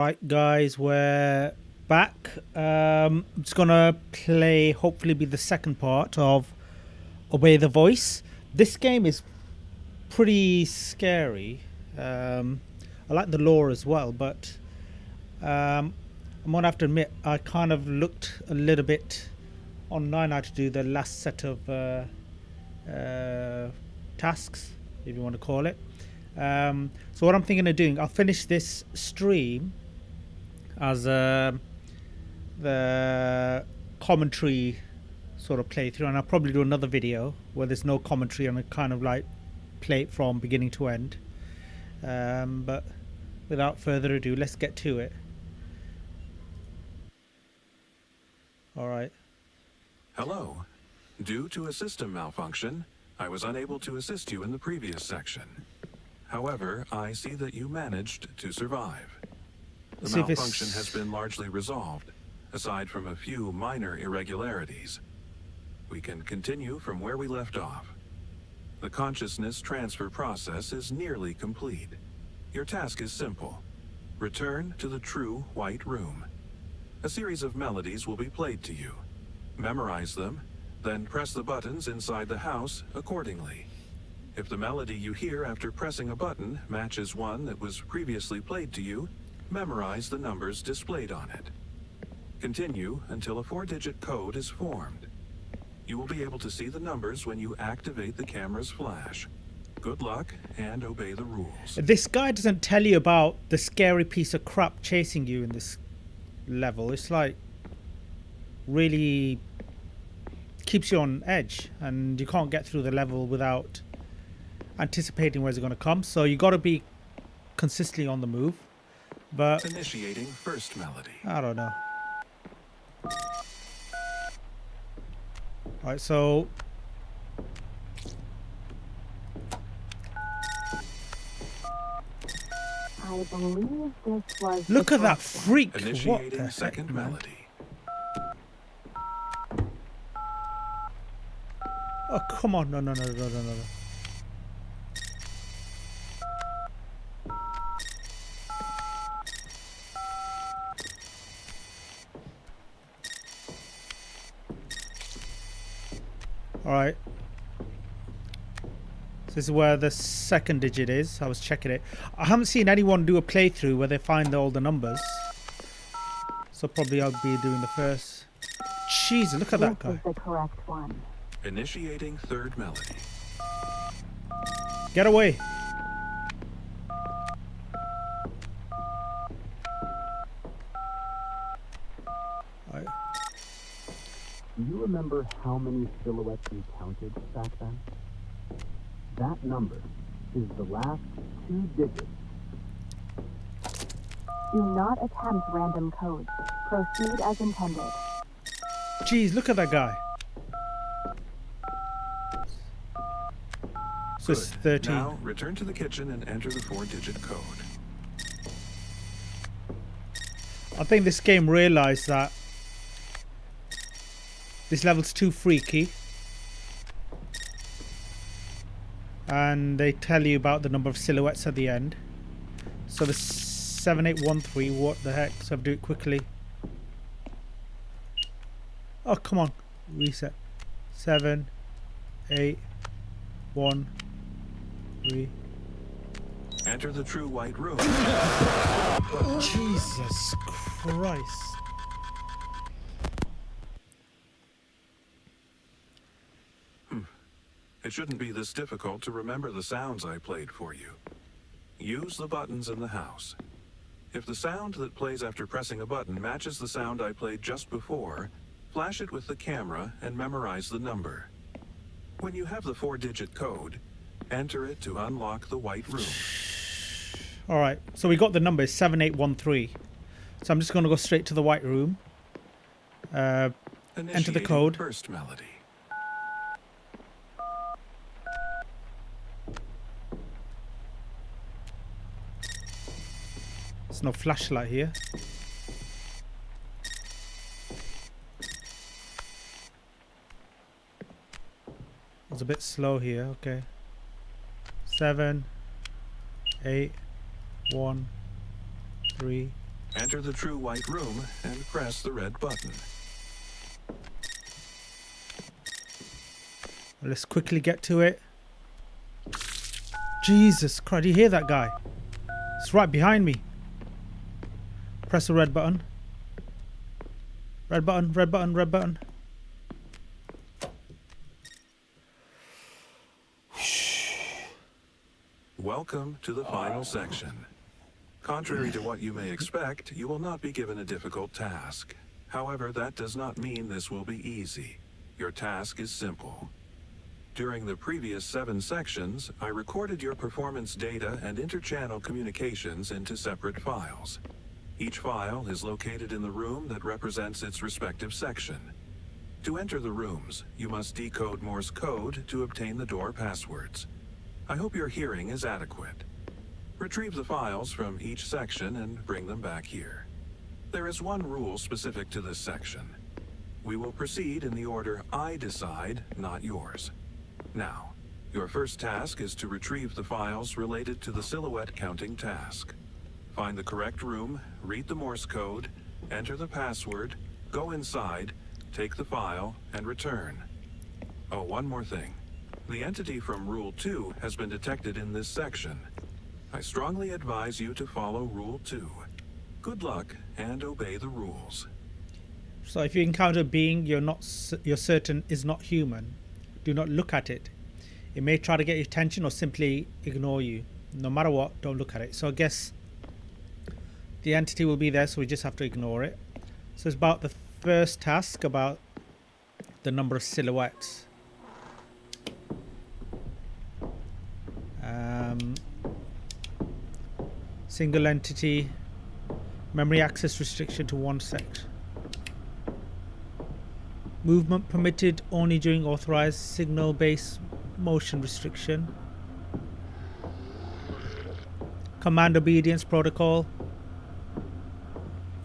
Right, guys, we're back. I'm just gonna play, hopefully, be the second part of Obey the Voice. This game is pretty scary. I like the lore as well, but I'm gonna have to admit I kind of looked a little bit online how to do the last set of tasks, if you want to call it. So what I'm thinking of doing, I'll finish this stream as the commentary sort of playthrough, and I'll probably do another video where there's no commentary and I kind of like play it from beginning to end. But without further ado, let's get to it. All right. Hello. Due to a system malfunction, I was unable to assist you in the previous section. However, I see that you managed to survive. The malfunction has been largely resolved, aside from a few minor irregularities. We can continue from where we left off. The consciousness transfer process is nearly complete. Your task is simple. Return to the true white room. A series of melodies will be played to you. Memorize them, then press the buttons inside the house accordingly. If the melody you hear after pressing a button matches one that was previously played to you, memorize the numbers displayed on it. Continue until a 4-digit code is formed. You will be able to see the numbers when you activate the camera's flash. Good luck and obey the rules. This guy doesn't tell you about the scary piece of crap chasing you in this level. It's like really keeps you on edge, and you can't get through the level without anticipating where's it going to come. So you got to be consistently on the move. But initiating first melody. I don't know. Alright, so I believe this was. Look at that freak! Initiating what the second heck, man? melody. Oh, come on. No. Alright. So this is where the second digit is. I was checking it. I haven't seen anyone do a playthrough where they find all the numbers. So probably I'll be doing the first. Jesus, look at that guy. This is the correct one. Initiating third melody. Get away. Alright. Do you remember how many silhouettes you counted back then? That number is the last 2 digits. Do not attempt random codes. Proceed as intended. Jeez, look at that guy. So it's 13. Now, return to the kitchen and enter the 4-digit code. I think this game realized that this level's too freaky. And they tell you about the number of silhouettes at the end. So the 7813, what the heck? So I have to do it quickly. Oh, come on. Reset. 7, 8, 1, 3. Enter the true white room. Jesus Christ. It shouldn't be this difficult to remember the sounds I played for you. Use the buttons in the house. If the sound that plays after pressing a button matches the sound I played just before, flash it with the camera and memorize the number. When you have the 4-digit code, enter it to unlock the white room. Alright, so we got the number 7813. So I'm just going to go straight to the white room. Enter the code. First melody. There's no flashlight here. It's a bit slow here, okay. 7, 8, 1, 3, Enter the true white room and press the red button. Let's quickly get to it. Jesus Christ, do you hear that guy? It's right behind me. Press the red button. Red button, red button, red button. Welcome to the final section. Contrary to what you may expect, you will not be given a difficult task. However, that does not mean this will be easy. Your task is simple. During the previous 7 sections, I recorded your performance data and interchannel communications into separate files. Each file is located in the room that represents its respective section. To enter the rooms, you must decode Morse code to obtain the door passwords. I hope your hearing is adequate. Retrieve the files from each section and bring them back here. There is one rule specific to this section. We will proceed in the order I decide, not yours. Now, your first task is to retrieve the files related to the silhouette counting task. Find the correct room, read the Morse code, enter the password, go inside, take the file, and return. Oh, one more thing. The entity from Rule 2 has been detected in this section. I strongly advise you to follow Rule 2. Good luck and obey the rules. So if you encounter a being you're certain is not human, do not look at it. It may try to get your attention or simply ignore you. No matter what, don't look at it. So I guess the entity will be there, so we just have to ignore it. So it's about the first task, about the number of silhouettes. Single entity, memory access restriction to 1 sect. Movement permitted only during authorized signal-based motion restriction. Command obedience protocol.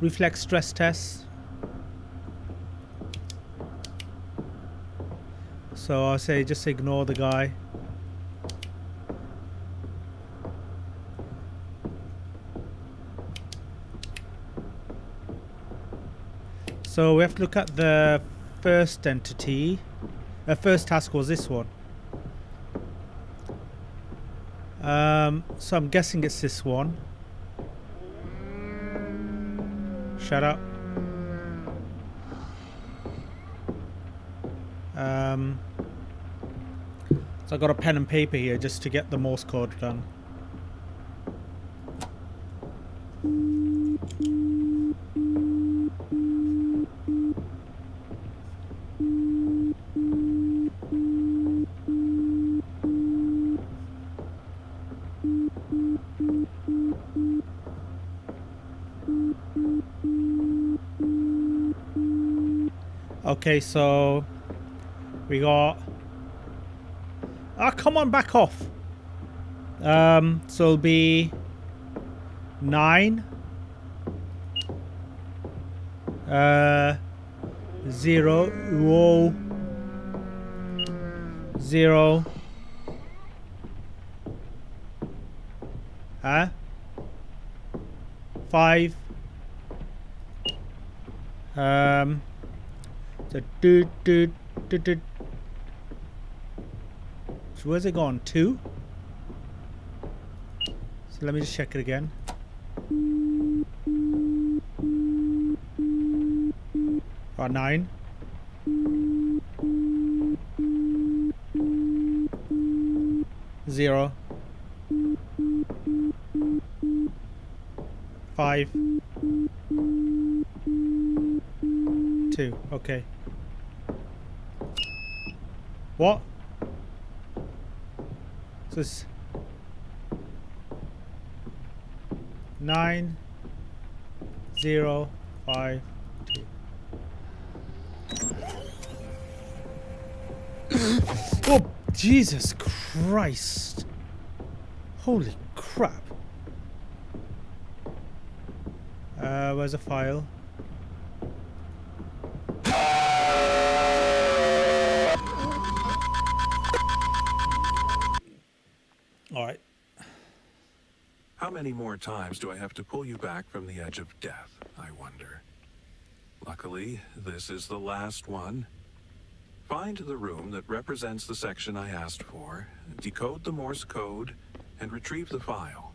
Reflex stress test. So I'll say just ignore the guy. So we have to look at the first entity. First task was this one. So I'm guessing it's this one. Shut up. So I got a pen and paper here just to get the Morse code done. Okay, so we got... Ah, come on, back off. So it'll be 9 0 whoa 0 5 so so where's it gone? 2? So let me just check it again. Got 9. Zero. 5. 2. Okay. What? So it's 9 0 5 2. Oh, Jesus Christ! Holy crap! Where's the file? How many many more times do I have to pull you back from the edge of death, I wonder? Luckily, this is the last one. Find the room that represents the section I asked for, decode the Morse code, and retrieve the file.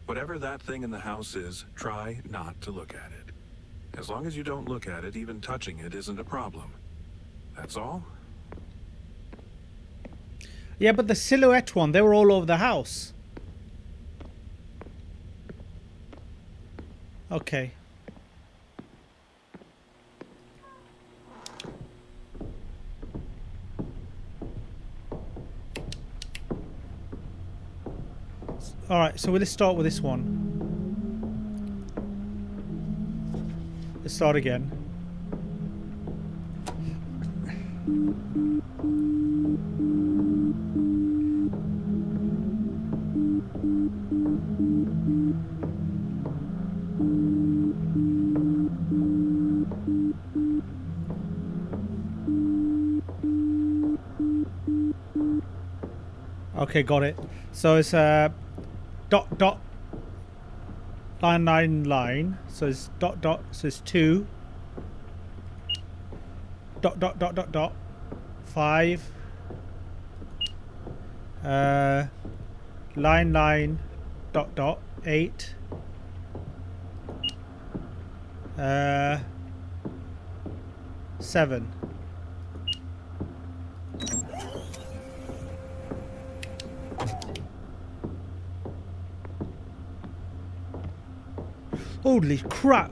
Whatever that thing in the house is, try not to look at it. As long as you don't look at it, even touching it isn't a problem. That's all? Yeah, but the silhouette one, they were all over the house. Okay. Alright, so let's start with this one. Let's start again. Okay, got it. So it's dot dot line line line. So it's dot dot. So it's 2 dot dot dot dot dot 5 line line dot dot 8 7. Holy crap!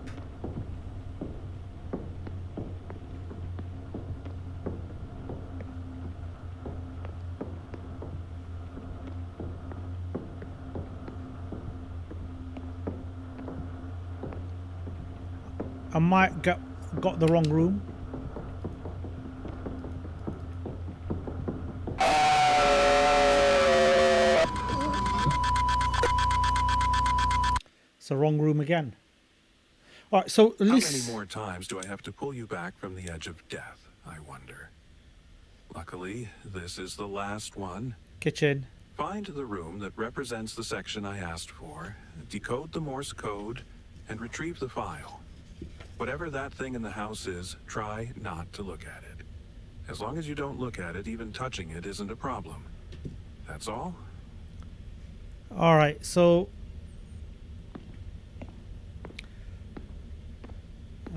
I might got the wrong room. It's the wrong room again. All right, so at least... How many more times do I have to pull you back from the edge of death, I wonder? Luckily, this is the last one. Kitchen. Find the room that represents the section I asked for, decode the Morse code, and retrieve the file. Whatever that thing in the house is, try not to look at it. As long as you don't look at it, even touching it isn't a problem. That's all? All right, so...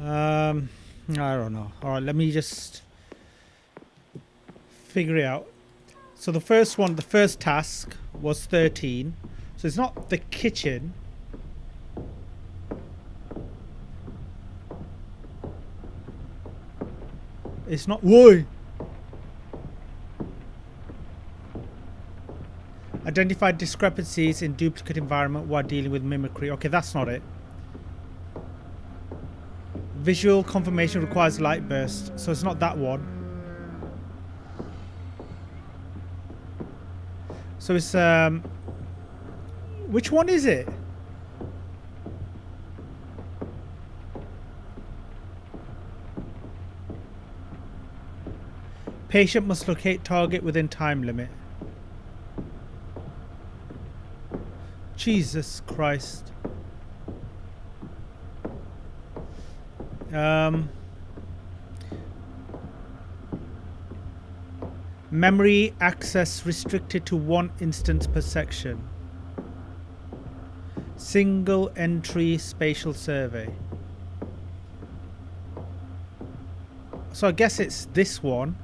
I don't know. All right, let me just figure it out. So the first one, the first task was 13. So it's not the kitchen. It's not... Whoa! Identify discrepancies in duplicate environment while dealing with mimicry. Okay, that's not it. Visual confirmation requires light burst. So it's not that one. So it's... which one is it? Patient must locate target within time limit. Jesus Christ. Memory access restricted to 1 instance per section. Single entry spatial survey. So I guess it's this one.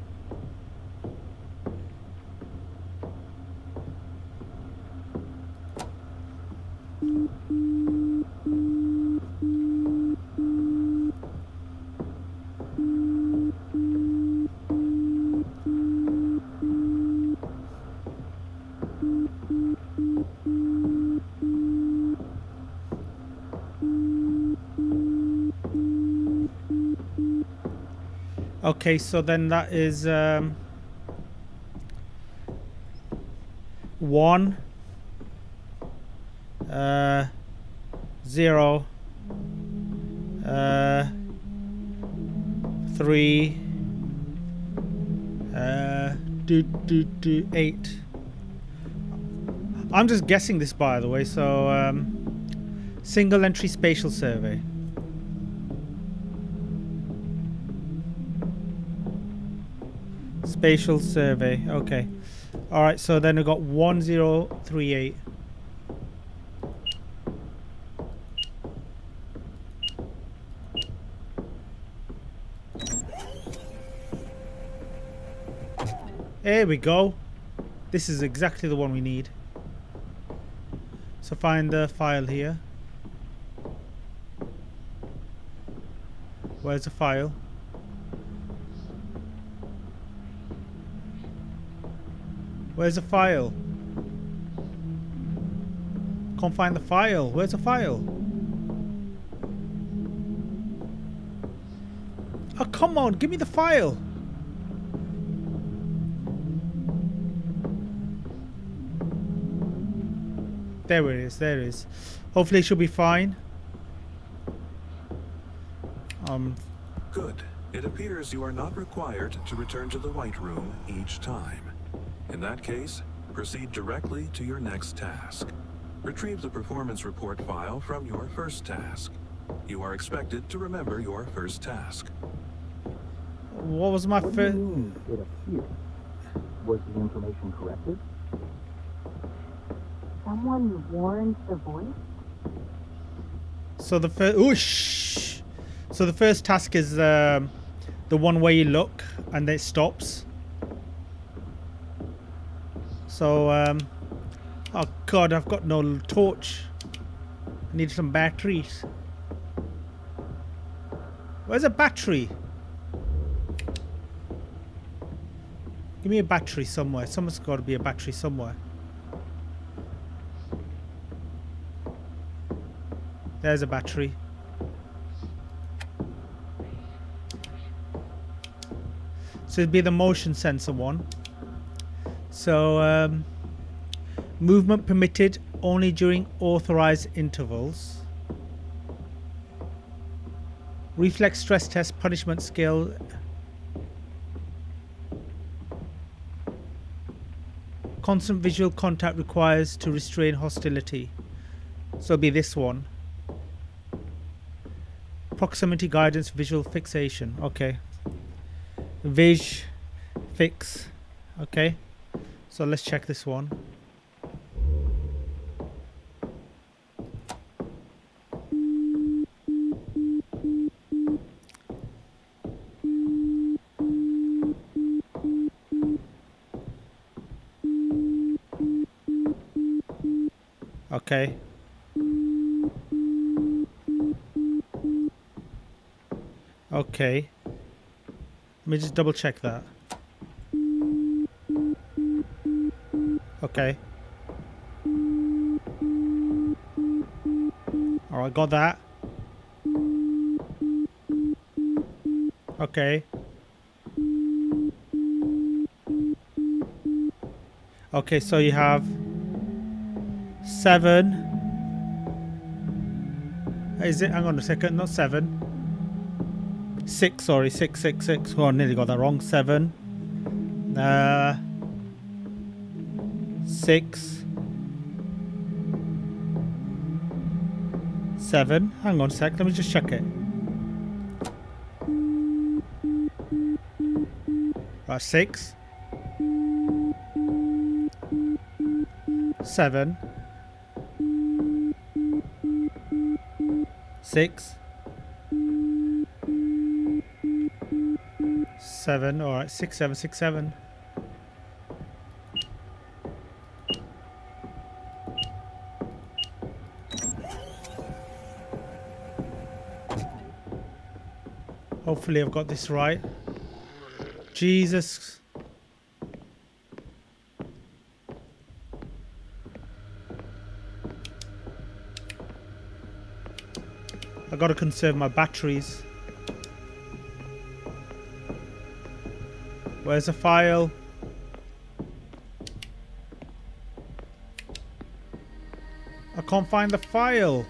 Okay, so then that is 1 0 3 8. I'm just guessing this, by the way, so Single entry spatial survey. Spatial survey. Okay. All right. So then we got 1038. There we go. This is exactly the one we need. So find the file here. Where's the file? Where's the file? Can't find the file. Where's the file? Oh, come on. Give me the file. There it is. There it is. Hopefully it should be fine. Good. It appears you are not required to return to the White Room each time. In that case, proceed directly to your next task. Retrieve the performance report file from your first task. You are expected to remember your first task. What was my What do you first? mean, it appears? Was the information corrected? Someone warned the voice? So the first. Oh, shh. So the first task is the one where you look and it stops. So oh god, I've got no torch. I need some batteries. Where's a battery? Give me a battery somewhere. Someone's got to be a battery somewhere. There's a battery. So it'd be the motion sensor one. So movement permitted only during authorized intervals. Reflex stress test punishment skill. Constant visual contact requires to restrain hostility. So it'll be this one. Proximity guidance visual fixation. Okay. Vis fix. Okay. So let's check this one. Okay. Okay. Let me just double check that. Okay. Alright, got that. Okay. Okay, so you have 7. Is it? Hang on a second, not 7. 6, sorry, 6, 6, 6. Oh, I nearly got that wrong. 7. 6. 7. Hang on a sec, let me just check it. Right, 6. 7. 6. 7. All right, 6, 7, 6, 7. Hopefully I've got this right. Jesus. I gotta conserve my batteries. Where's the file? I can't find the file.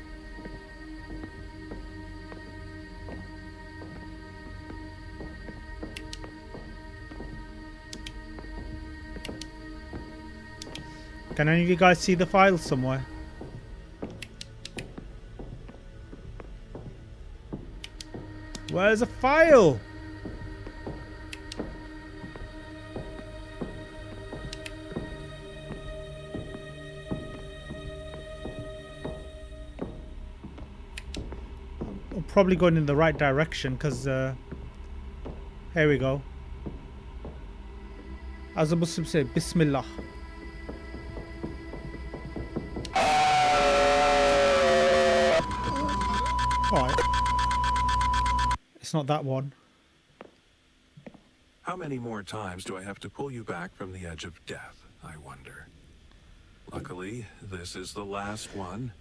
Can any of you guys see the file somewhere? Where's a file? I'm probably going in the right direction because here we go. As a Muslim say, Bismillah. Alright. It's not that one. How many more times do I have to pull you back from the edge of death, I wonder? Luckily, this is the last one.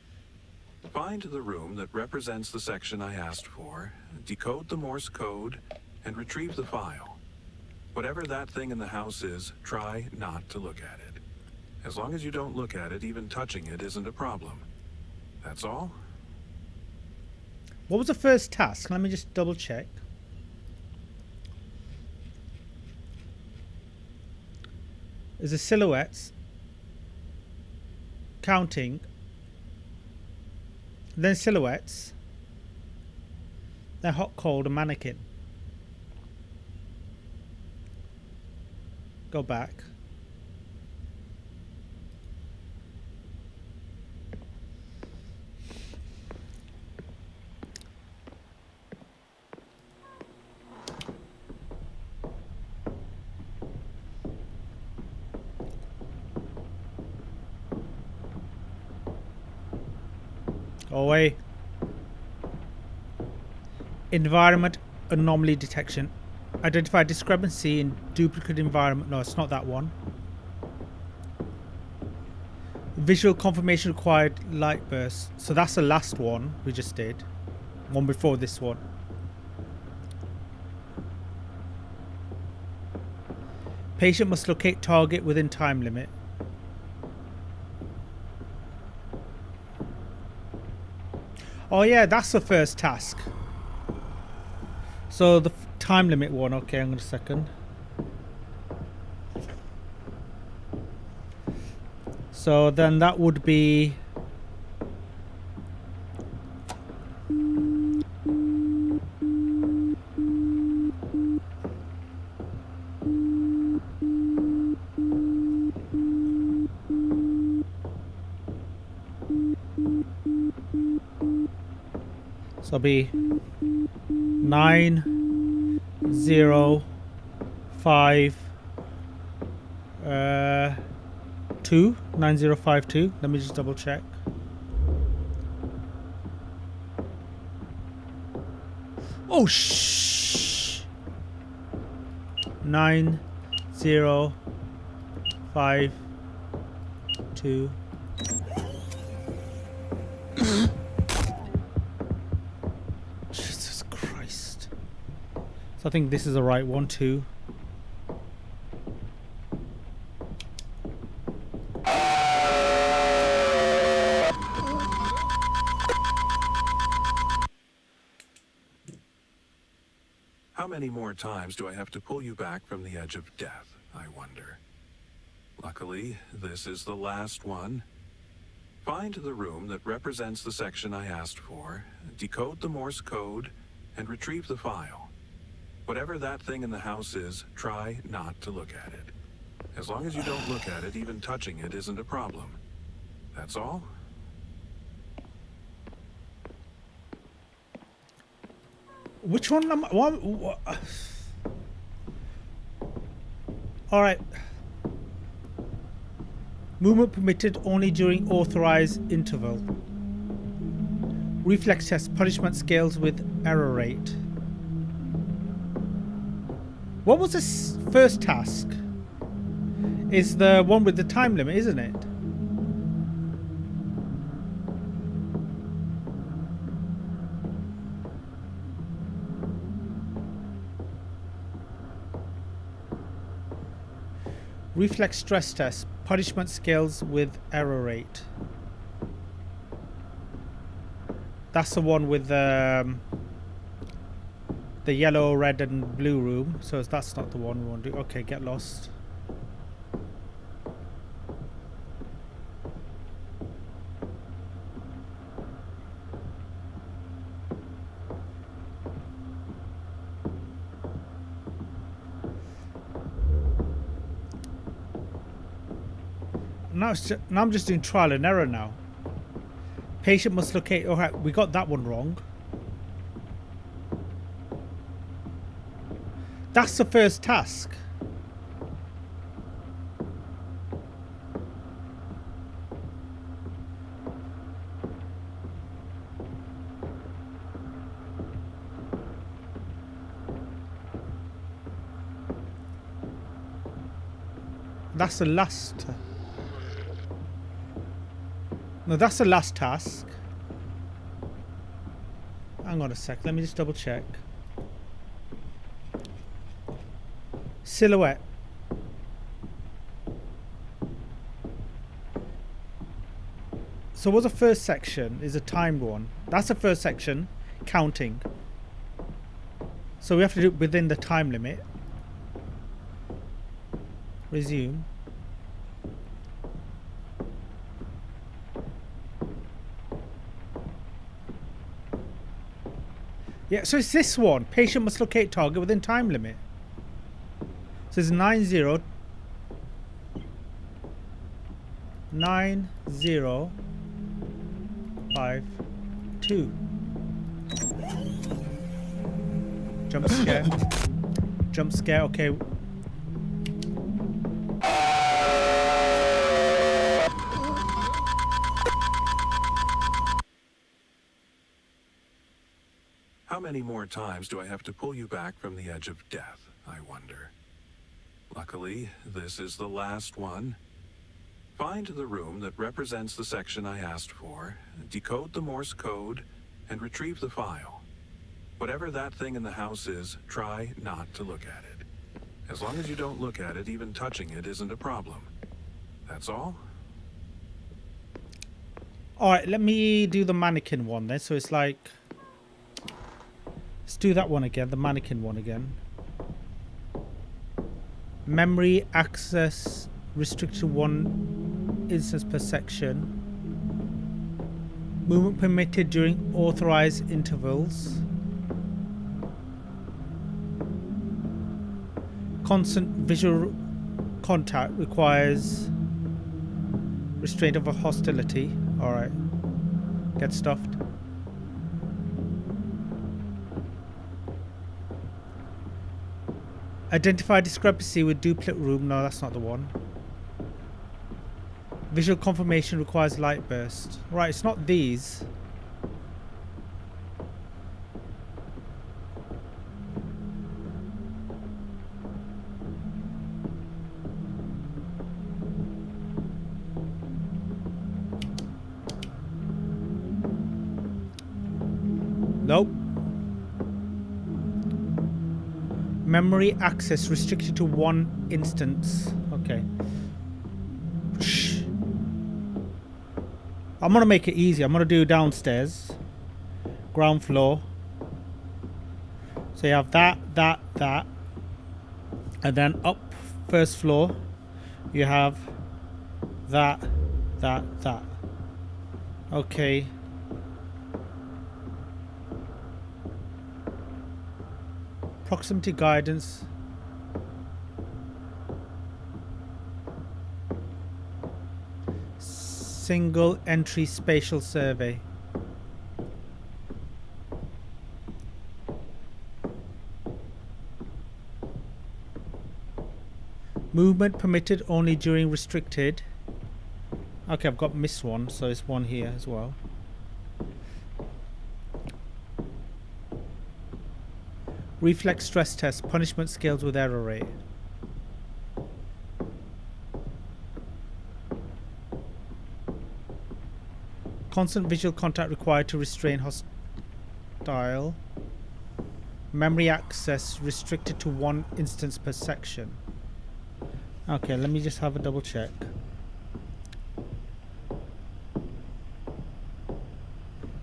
Find the room that represents the section I asked for, decode the Morse code, and retrieve the file. Whatever that thing in the house is, try not to look at it. As long as you don't look at it, even touching it isn't a problem. That's all? What was the first task? Let me just double check. Is the silhouettes, counting, then silhouettes, then hot, cold, and mannequin. Go back. Go away. Environment anomaly detection. Identify discrepancy in duplicate environment. No, it's not that one. Visual confirmation required light burst. So that's the last one we just did. One before this one. Patient must locate target within time limit. Oh yeah, that's the first task. So the time limit one. Okay, I'm gonna second. So then that would be so it'll be 9052 9052. Let me just double check. Oh shh. 9052. Jesus Christ. So I think this is the right one too. How many more times do I have to pull you back from the edge of death, I wonder? Luckily, this is the last one. Find the room that represents the section I asked for, decode the Morse code, and retrieve the file. Whatever that thing in the house is, try not to look at it. As long as you don't look at it, even touching it isn't a problem. That's all? Which one am I? What? All right. Movement permitted only during authorized interval. Reflex test. Punishment scales with error rate. What was this first task? Is the one with the time limit, isn't it? Reflex stress test. Punishment scales with error rate. That's the one with the yellow, red, and blue room. So that's not the one we want to do. Okay, get lost. now I'm just doing trial and error now. Patient must locate. All right, we got that one wrong. That's the first task. That's the last. No, that's the last task. Hang on a sec. Let me just double check. Silhouette. So what's the first section is a timed one. That's the first section, counting. So we have to do it within the time limit. Resume. Yeah, so it's this one. Patient must locate target within time limit. So it's 9052. Jump scare. Jump scare, okay. How many more times do I have to pull you back from the edge of death, I wonder? Luckily, this is the last one. Find the room that represents the section I asked for, decode the Morse code, and retrieve the file. Whatever that thing in the house is, try not to look at it. As long as you don't look at it, even touching it isn't a problem. That's all? Alright, let me do the mannequin one then. So it's like... Let's do that one again, the mannequin one again. Memory access restricted to 1 instance per section. Movement permitted during authorized intervals. Constant visual contact requires restraint of a hostility. Alright. Get stuffed. Identify discrepancy with duplicate room. No, that's not the one. Visual confirmation requires light burst. Right, it's not these. Nope. Memory access restricted to 1 instance. Okay. Shh. I'm gonna make it easy. I'm gonna do downstairs. Ground floor. So you have that. And then up first floor. You have that. Okay. Proximity guidance. Single entry spatial survey. Movement permitted only during restricted. Okay, I've got missed one, so it's one here as well. Reflex stress test, punishment scales with error rate. Constant visual contact required to restrain hostile. Memory access restricted to 1 instance per section. Okay, let me just have a double check.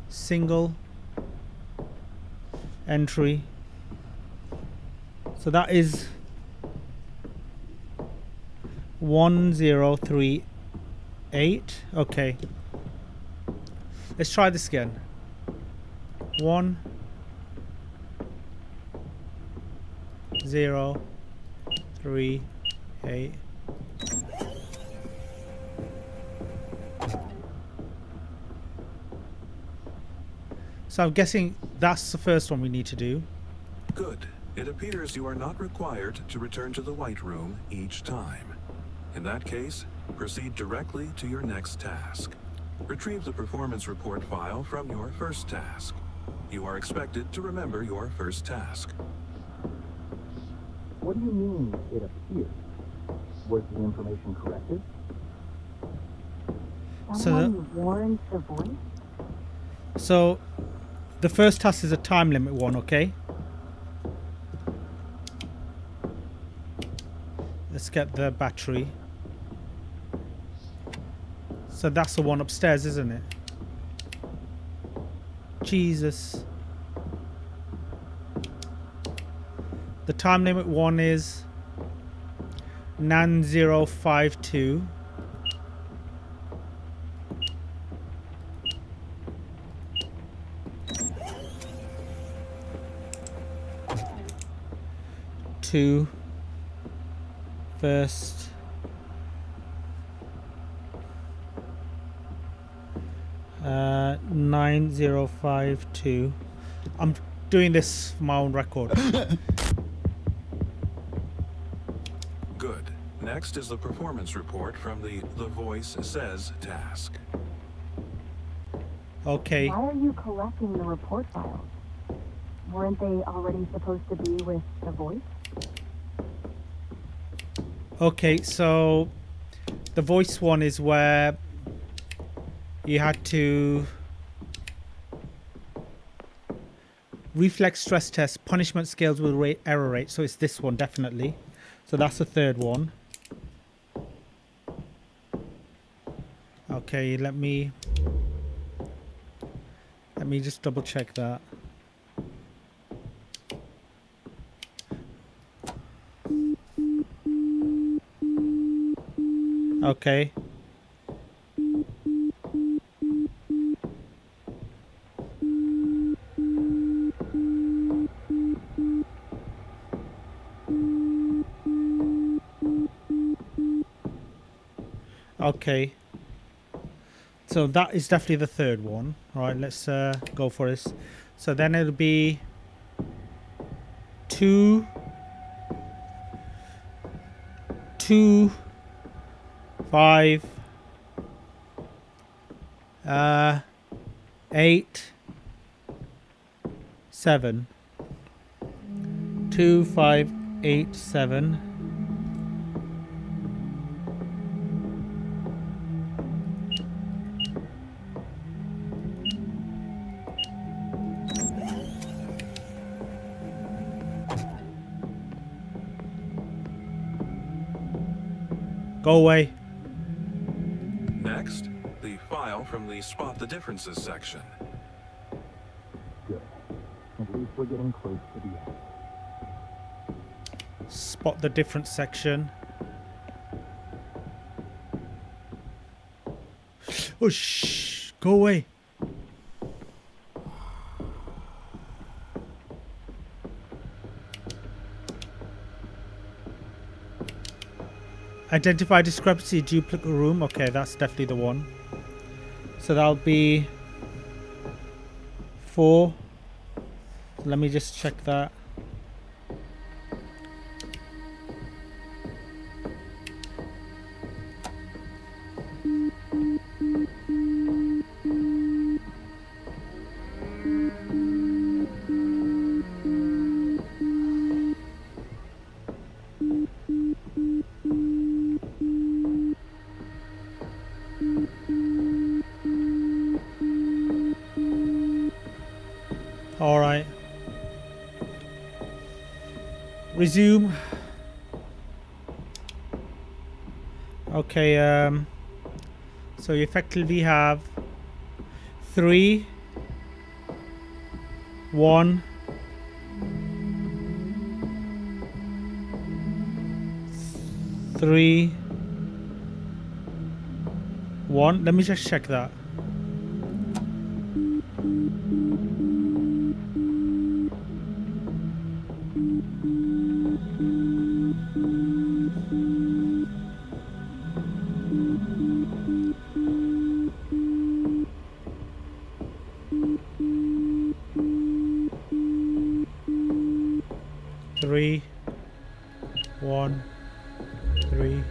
Single entry. So that is 1038. Okay. Let's try this again. 1038. So I'm guessing that's the first one we need to do. Good. It appears you are not required to return to the White Room each time. In that case, proceed directly to your next task. Retrieve the performance report file from your first task. You are expected to remember your first task. What do you mean, it appears? Was the information corrected? Someone warned the voice? So the first task is a time limit one, okay? Let's get the battery. So that's the one upstairs, isn't it? Jesus. The time limit one is 9052. Two. First. Uh, 9052. I'm doing this for my own record. Good. Next is the performance report from the Voice Says task. Okay. Why are you collecting the report files? Weren't they already supposed to be with the voice? Okay, so the voice one is where you had to reflex stress test, punishment scales with rate, error rate. So it's this one, definitely. So that's the third one. Okay, let me just double check that. Okay. Okay. So that is definitely the third one. All right, let's go for this. So then it'll be 2, 5, 8, 7. 2, 5, 8, 7. Go away. Next, the file from the Spot the Differences section. Good. At least we're getting close to the end. Spot the difference section. Oh, shh. Go away. Identify discrepancy, duplicate room. Okay, that's definitely the one. So that'll be 4. Let me just check that. All right. Resume. Okay, so you effectively have 3, 1, 3, 1. Let me just check that. 3, 1, 3.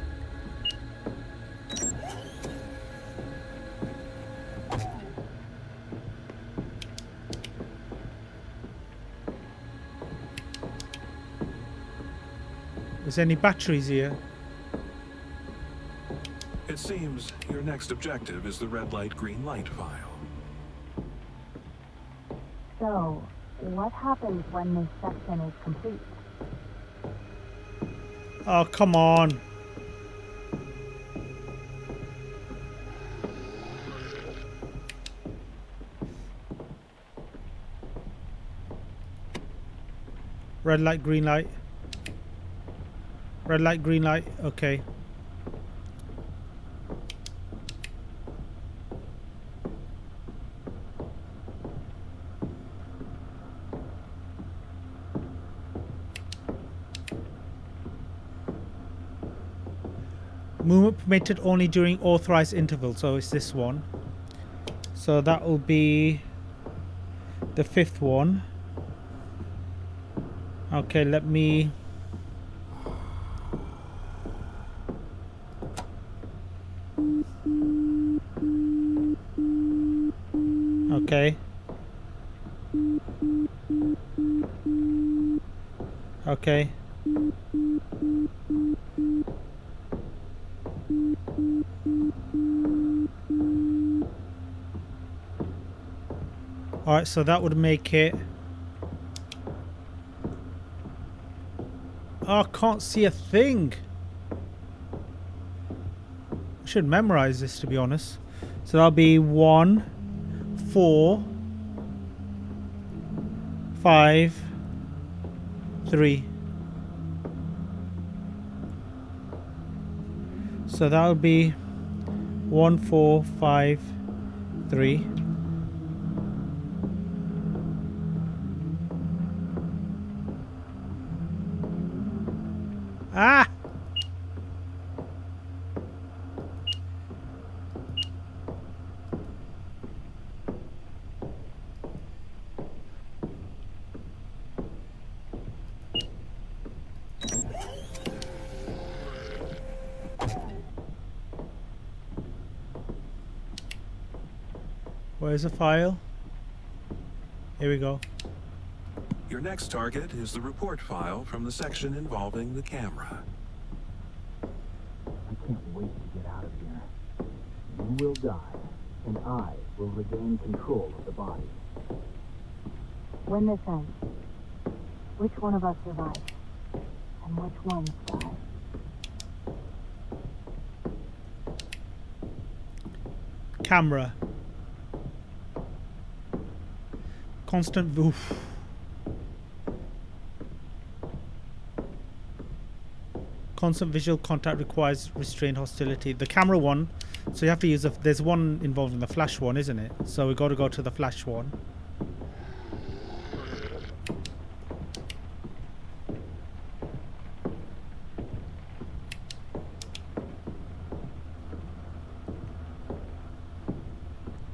Is there any batteries here? It seems your next objective is the red light, green light file. So, what happens when this section is complete? Oh, come on. Red light, green light. Red light, green light. Okay. Movement permitted only during authorized intervals. So it's this one. So that will be the 5th one. Okay, let me... Okay. Okay. Alright, so that would make it... Oh, I can't see a thing. I should memorize this, to be honest. So that'll be 1, 4, 5, 3. So that'll be 1, 4, 5, 3. Ah! Where's the file? Here we go. Your next target is the report file from the section involving the camera. I can't wait to get out of here. You will die, and I will regain control of the body. When this ends, which one of us survives? And which ones die? Camera. Constant... Oof. Constant visual contact requires restrained hostility. The camera one, so you have to use there's one involved in the flash one, isn't it? So we got to go to the flash one.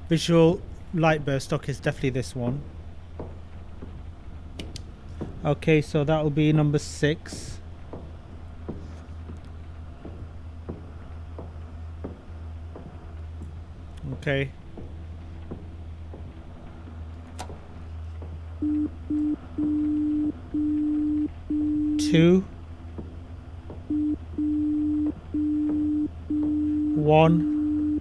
Visual light burst. Okay, it's definitely this one. Okay, so that will be number 6. Okay. Two. 1.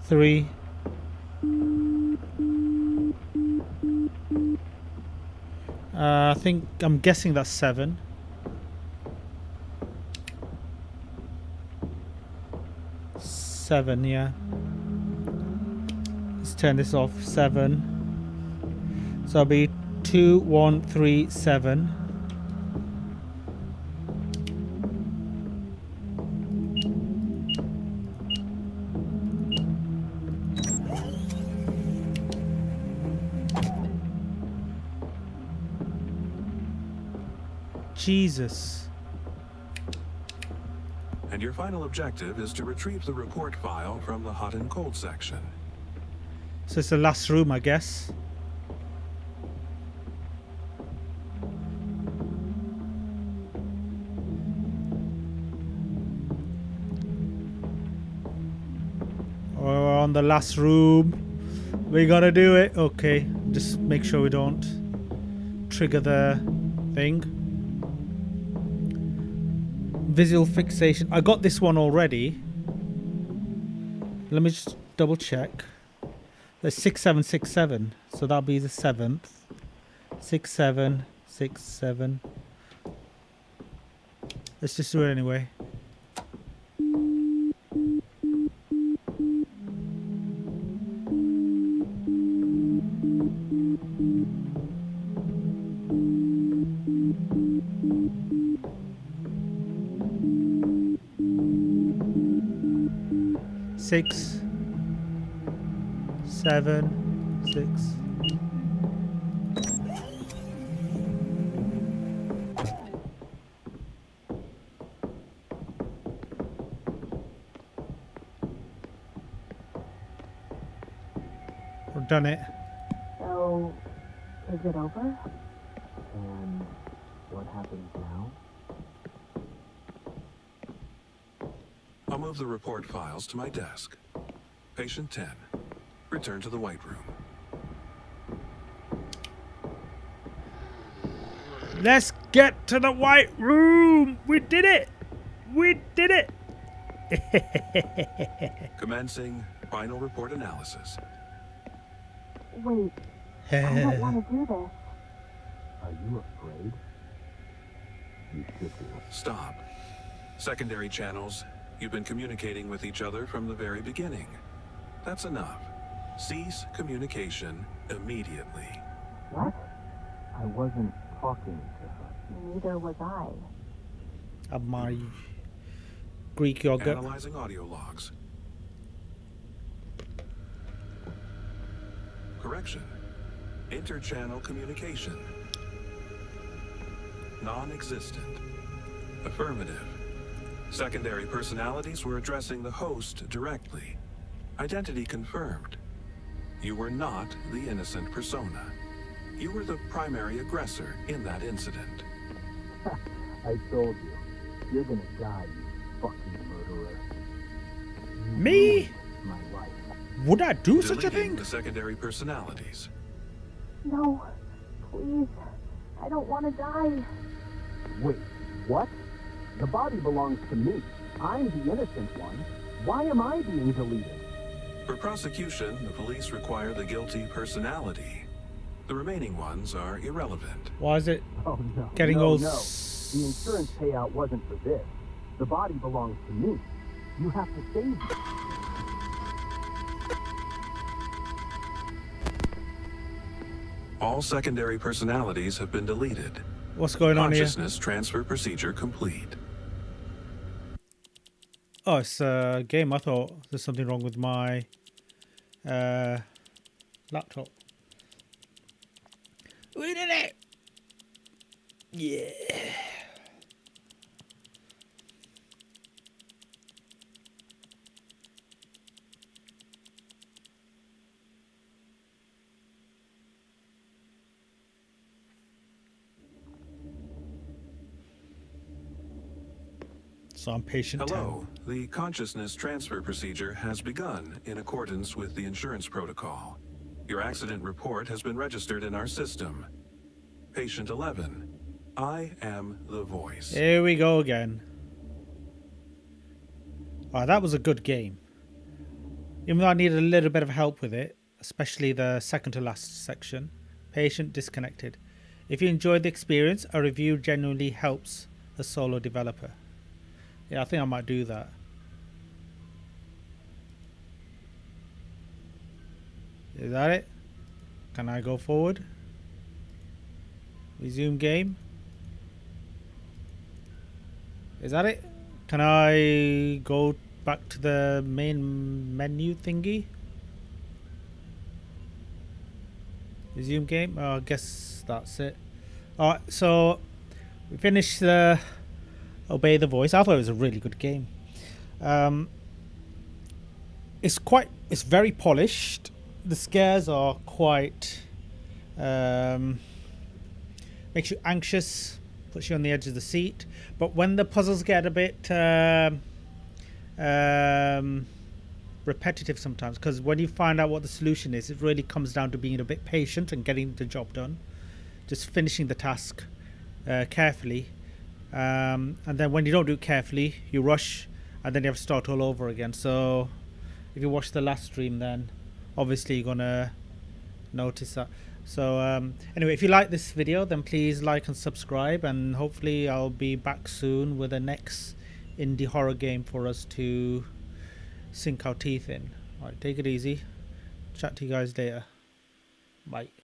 3. I think I'm guessing that's 7. 7, yeah. Let's turn this off. 7. So it'll be 2, 1, 3, 7. Jesus. And your final objective is to retrieve the report file from the hot and cold section. So it's the last room, I guess. the last room. We gotta do it. Okay, just make sure we don't trigger the thing. Visual fixation. I got this one already. Let me just double check. There's 6767, so that'll be the 7th. 6767. Let's just do it anyway. Six, 7, 6. We've done it. So, is it over? And what happens now? I'll move the report files to my desk. Patient 10. Return to the White Room. Let's get to the White Room. We did it. We did it. Commencing final report analysis. Wait, I don't want to do this. Are you afraid? You should be. Stop. Secondary channels. You've been communicating with each other from the very beginning. That's enough. Cease communication immediately. What? I wasn't talking to her. Neither was I. My Greek yogurt. Analyzing audio logs. Correction. Interchannel communication. Non-existent. Affirmative. Secondary personalities were addressing the host directly. Identity confirmed. You were not the innocent persona. You were the primary aggressor in that incident. I told you. You're gonna die, you fucking murderer. You Me? ruined my life. Would I do such a Deleting thing? the secondary personalities. No, please. I don't want to die. Wait, what? The body belongs to me. I'm the innocent one. Why am I being deleted? For prosecution, the police require the guilty personality. The remaining ones are irrelevant. Why is it Oh no. getting no, all no. The insurance payout wasn't for this. The body belongs to me. You have to save it. All secondary personalities have been deleted. What's going on here? Consciousness transfer procedure complete. Oh, it's a game. I thought there's something wrong with my laptop. We did it! Yeah. So I'm patient. Hello. The consciousness transfer procedure has begun in accordance with the insurance protocol. Your accident report has been registered in our system. Patient 11. I am the voice. Here we go again. Oh, that was a good game. Even though I needed a little bit of help with it, especially the second to last section. Patient disconnected. If you enjoyed the experience, a review genuinely helps a solo developer. Yeah, I think I might do that. Is that it? Can I go forward? Resume game. Is that it? Can I go back to the main menu thingy? Resume game? Oh, I guess that's it. Alright, so we finished the Obey the Voice. I thought it was a really good game. It's very polished. The scares are quite makes you anxious, puts you on the edge of the seat. But when the puzzles get a bit repetitive sometimes, because when you find out what the solution is, it really comes down to being a bit patient and getting the job done, just finishing the task carefully, and then when you don't do it carefully, you rush, and then you have to start all over again. So if you watch the last stream, then obviously you're gonna notice that. So anyway, if you like this video, then please like and subscribe, and hopefully I'll be back soon with the next indie horror game for us to sink our teeth in. Alright, take it easy. Chat to you guys later. Bye.